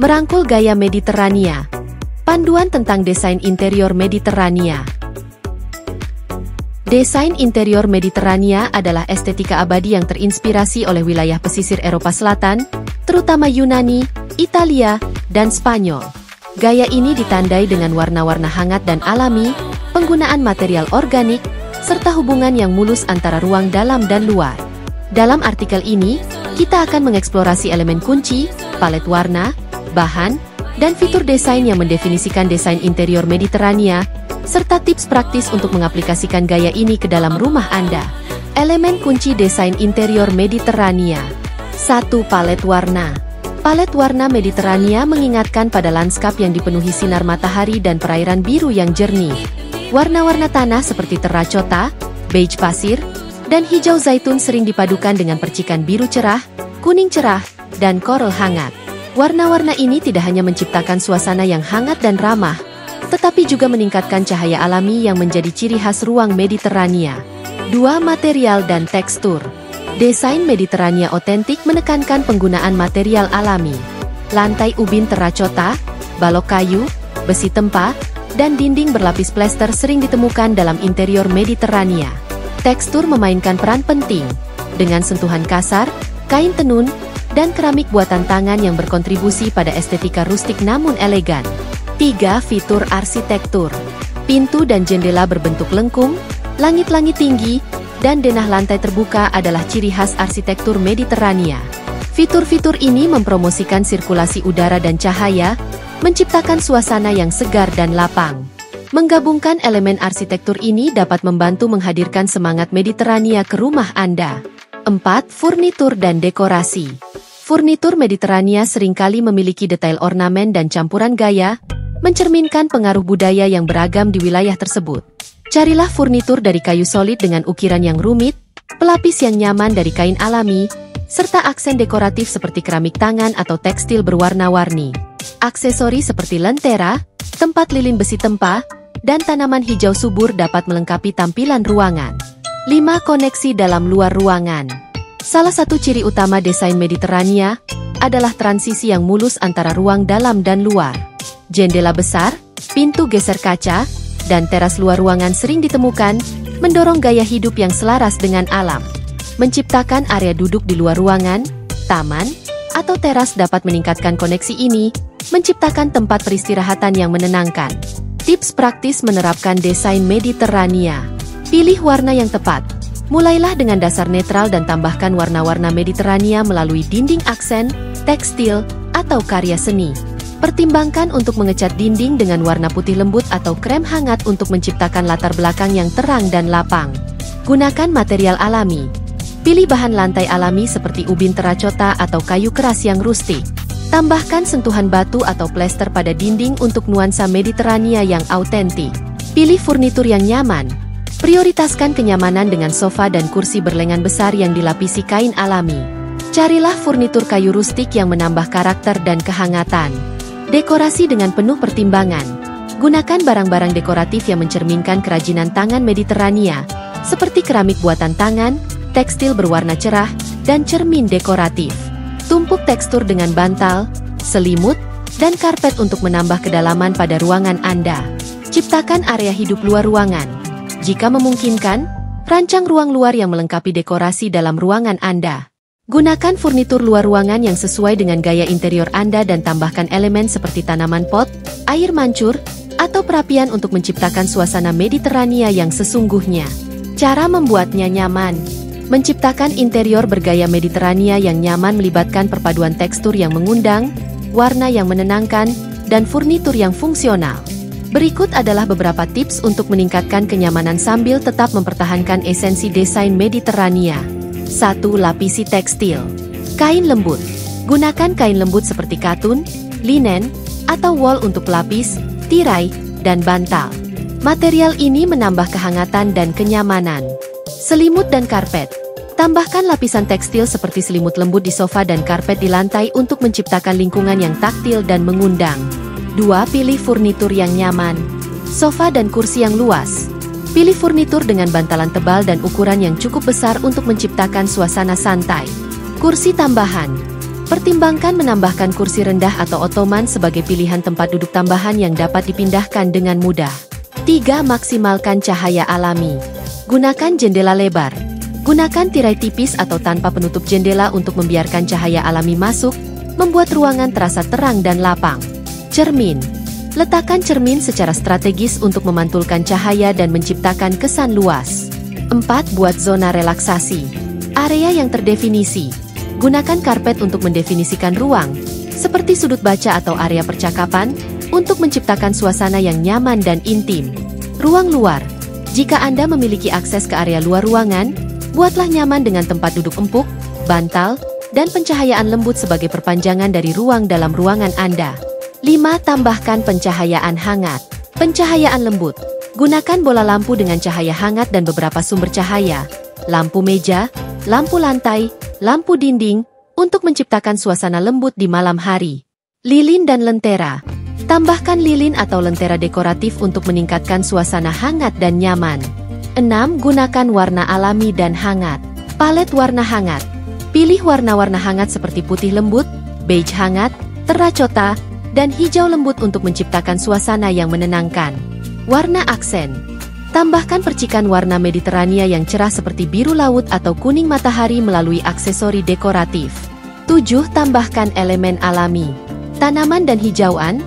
Merangkul gaya Mediterania. Panduan tentang desain interior Mediterania. Desain interior Mediterania adalah estetika abadi yang terinspirasi oleh wilayah pesisir Eropa Selatan, terutama Yunani, Italia, dan Spanyol. Gaya ini ditandai dengan warna-warna hangat dan alami, penggunaan material organik, serta hubungan yang mulus antara ruang dalam dan luar. Dalam artikel ini, kita akan mengeksplorasi elemen kunci, palet warna, bahan, dan fitur desain yang mendefinisikan desain interior Mediterania, serta tips praktis untuk mengaplikasikan gaya ini ke dalam rumah Anda. Elemen kunci desain interior Mediterania. 1. Palet warna. Palet warna Mediterania mengingatkan pada lanskap yang dipenuhi sinar matahari dan perairan biru yang jernih. Warna-warna tanah seperti terrakota, beige pasir, dan hijau zaitun sering dipadukan dengan percikan biru cerah, kuning cerah, dan koral hangat. Warna-warna ini tidak hanya menciptakan suasana yang hangat dan ramah, tetapi juga meningkatkan cahaya alami yang menjadi ciri khas ruang Mediterania. 2. Material dan tekstur. Desain Mediterania otentik menekankan penggunaan material alami. Lantai ubin terrakota, balok kayu, besi tempa, dan dinding berlapis plester sering ditemukan dalam interior Mediterania. Tekstur memainkan peran penting, dengan sentuhan kasar, kain tenun, dan keramik buatan tangan yang berkontribusi pada estetika rustik namun elegan. 3. Fitur arsitektur. Pintu dan jendela berbentuk lengkung, langit-langit tinggi, dan denah lantai terbuka adalah ciri khas arsitektur Mediterania. Fitur-fitur ini mempromosikan sirkulasi udara dan cahaya, menciptakan suasana yang segar dan lapang. Menggabungkan elemen arsitektur ini dapat membantu menghadirkan semangat Mediterania ke rumah Anda. 4. Furnitur dan dekorasi. Furnitur Mediterania seringkali memiliki detail ornamen dan campuran gaya, mencerminkan pengaruh budaya yang beragam di wilayah tersebut. Carilah furnitur dari kayu solid dengan ukiran yang rumit, pelapis yang nyaman dari kain alami, serta aksen dekoratif seperti keramik tangan atau tekstil berwarna-warni. Aksesori seperti lentera, tempat lilin besi tempa, dan tanaman hijau subur dapat melengkapi tampilan ruangan. 5. Koneksi dalam luar ruangan. Salah satu ciri utama desain Mediterania adalah transisi yang mulus antara ruang dalam dan luar. Jendela besar, pintu geser kaca, dan teras luar ruangan sering ditemukan, mendorong gaya hidup yang selaras dengan alam. Menciptakan area duduk di luar ruangan, taman, atau teras dapat meningkatkan koneksi ini, menciptakan tempat peristirahatan yang menenangkan. Tips praktis menerapkan desain Mediterania. Pilih warna yang tepat. Mulailah dengan dasar netral dan tambahkan warna-warna Mediterania melalui dinding aksen, tekstil, atau karya seni. Pertimbangkan untuk mengecat dinding dengan warna putih lembut atau krem hangat untuk menciptakan latar belakang yang terang dan lapang. Gunakan material alami. Pilih bahan lantai alami seperti ubin terrakota atau kayu keras yang rustik. Tambahkan sentuhan batu atau plester pada dinding untuk nuansa Mediterania yang autentik. Pilih furnitur yang nyaman. Prioritaskan kenyamanan dengan sofa dan kursi berlengan besar yang dilapisi kain alami. Carilah furnitur kayu rustik yang menambah karakter dan kehangatan. Dekorasi dengan penuh pertimbangan. Gunakan barang-barang dekoratif yang mencerminkan kerajinan tangan Mediterania, seperti keramik buatan tangan, tekstil berwarna cerah, dan cermin dekoratif. Tumpuk tekstur dengan bantal, selimut, dan karpet untuk menambah kedalaman pada ruangan Anda. Ciptakan area hidup luar ruangan. Jika memungkinkan, rancang ruang luar yang melengkapi dekorasi dalam ruangan Anda. Gunakan furnitur luar ruangan yang sesuai dengan gaya interior Anda dan tambahkan elemen seperti tanaman pot, air mancur, atau perapian untuk menciptakan suasana Mediterania yang sesungguhnya. Cara membuatnya nyaman. Menciptakan interior bergaya Mediterania yang nyaman melibatkan perpaduan tekstur yang mengundang, warna yang menenangkan, dan furnitur yang fungsional. Berikut adalah beberapa tips untuk meningkatkan kenyamanan sambil tetap mempertahankan esensi desain Mediterania. 1. Lapisi tekstil. Kain lembut. Gunakan kain lembut seperti katun, linen, atau wol untuk pelapis, tirai, dan bantal. Material ini menambah kehangatan dan kenyamanan. Selimut dan karpet. Tambahkan lapisan tekstil seperti selimut lembut di sofa dan karpet di lantai untuk menciptakan lingkungan yang taktil dan mengundang. 2. Pilih furnitur yang nyaman. Sofa dan kursi yang luas. Pilih furnitur dengan bantalan tebal dan ukuran yang cukup besar untuk menciptakan suasana santai. Kursi tambahan. Pertimbangkan menambahkan kursi rendah atau ottoman sebagai pilihan tempat duduk tambahan yang dapat dipindahkan dengan mudah. 3. Maksimalkan cahaya alami. Gunakan jendela lebar. Gunakan tirai tipis atau tanpa penutup jendela untuk membiarkan cahaya alami masuk, membuat ruangan terasa terang dan lapang. Cermin. Letakkan cermin secara strategis untuk memantulkan cahaya dan menciptakan kesan luas. 4. Buat zona relaksasi. Area yang terdefinisi. Gunakan karpet untuk mendefinisikan ruang, seperti sudut baca atau area percakapan, untuk menciptakan suasana yang nyaman dan intim. Ruang luar. Jika Anda memiliki akses ke area luar ruangan, buatlah nyaman dengan tempat duduk empuk, bantal, dan pencahayaan lembut sebagai perpanjangan dari ruang dalam ruangan Anda. 5. Tambahkan pencahayaan hangat. Pencahayaan lembut. Gunakan bola lampu dengan cahaya hangat dan beberapa sumber cahaya, lampu meja, lampu lantai, lampu dinding, untuk menciptakan suasana lembut di malam hari. Lilin dan lentera. Tambahkan lilin atau lentera dekoratif untuk meningkatkan suasana hangat dan nyaman. 6. Gunakan warna alami dan hangat. Palet warna hangat. Pilih warna-warna hangat seperti putih lembut, beige hangat, terrakota, dan hijau lembut untuk menciptakan suasana yang menenangkan. Warna aksen. Tambahkan percikan warna Mediterania yang cerah seperti biru laut atau kuning matahari melalui aksesori dekoratif. 7. Tambahkan elemen alami. Tanaman dan hijauan.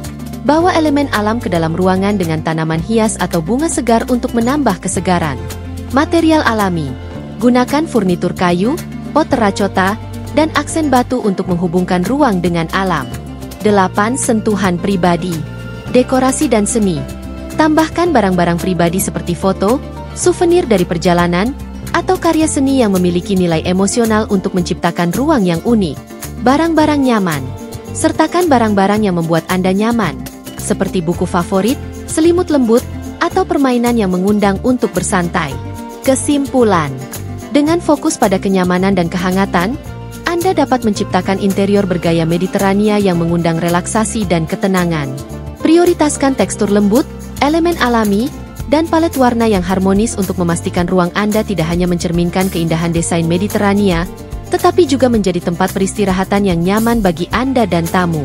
Bawa elemen alam ke dalam ruangan dengan tanaman hias atau bunga segar untuk menambah kesegaran. Material alami. Gunakan furnitur kayu, pot terrakota, dan aksen batu untuk menghubungkan ruang dengan alam. 8. Sentuhan pribadi. Dekorasi dan seni. Tambahkan barang-barang pribadi seperti foto, souvenir dari perjalanan, atau karya seni yang memiliki nilai emosional untuk menciptakan ruang yang unik. Barang-barang nyaman. Sertakan barang-barang yang membuat Anda nyaman, seperti buku favorit, selimut lembut, atau permainan yang mengundang untuk bersantai. Kesimpulan. Dengan fokus pada kenyamanan dan kehangatan, Anda dapat menciptakan interior bergaya Mediterania yang mengundang relaksasi dan ketenangan. Prioritaskan tekstur lembut, elemen alami, dan palet warna yang harmonis untuk memastikan ruang Anda tidak hanya mencerminkan keindahan desain Mediterania, tetapi juga menjadi tempat peristirahatan yang nyaman bagi Anda dan tamu.